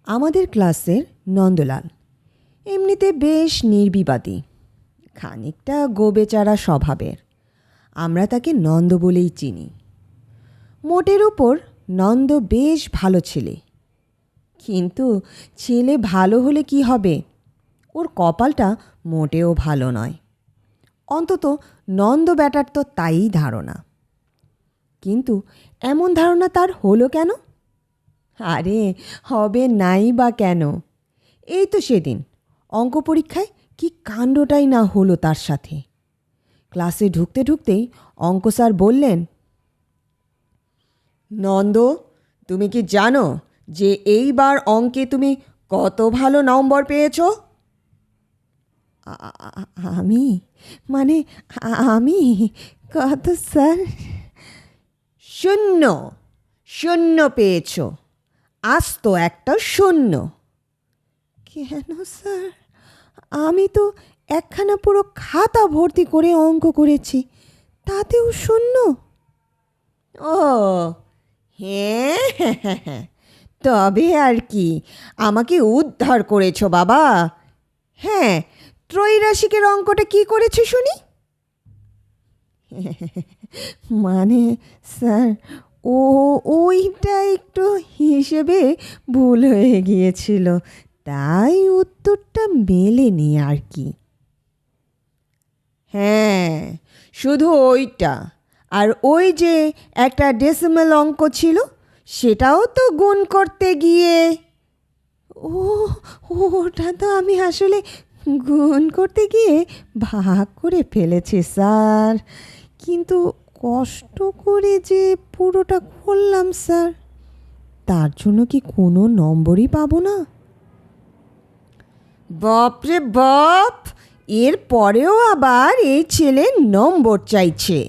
আমাদের ক্লাসের নন্দলাল এমনিতে বেশ নির্বিবাদী, খানিকটা গোবেচারা স্বভাবের। আমরা তাকে নন্দ বলেই চিনি। মোটের উপর নন্দ বেশ ভালো ছেলে, কিন্তু ছেলে ভালো হলে কি হবে, ওর কপালটা মোটেও ভালো নয়। অন্তত নন্দ ব্যাটার তো তাই ধারণা। কিন্তু এমন ধারণা তার হলো কেন? আরে হবে নাই বা কেন? এই তো সেদিন অঙ্ক পরীক্ষায় কি কাণ্ডটাই না হলো তার সাথে। ক্লাসে ঢুকতে ঢুকতেই অঙ্ক স্যার বললেন, নন্দ, তুমি কি জানো যে এইবার অঙ্কে তুমি কত ভালো নম্বর পেয়েছো? আমি মানে আমি কত স্যার? 0 0 পেয়েছ, আস্ত একটা 0। কেন স্যার? আমি তো একখানা পুরো খাতা ভর্তি করে অঙ্ক করেছি, তাতেও 0? ও হ্যাঁ হ্যাঁ হ্যাঁ হ্যাঁ, তবে আর কি, আমাকে উদ্ধার করেছো বাবা। হ্যাঁ, ত্রৈরাশিকের অঙ্কটা কি করেছো শুনি? মানে স্যার, ওইটা একটু হিসেবে ভুল হয়ে গিয়েছিল, তাই উত্তরটা মেলেনি আর কি। হ্যাঁ, শুধু ওইটা, আর ওই যে একটা ডেসিমাল অঙ্ক ছিল, সেটাও তো গুণ করতে গিয়ে। ও, ওটা তো আমি আসলে গুণ করতে গিয়ে ভাগ করে ফেলেছি স্যার, কিন্তু কষ্ট করে যে পুরোটা করলাম স্যার, তার জন্য কি কোনো নম্বরই পাবো না? বাপরে বাপ, এর পরেও আবার এই ছেলে নম্বর চাইছে।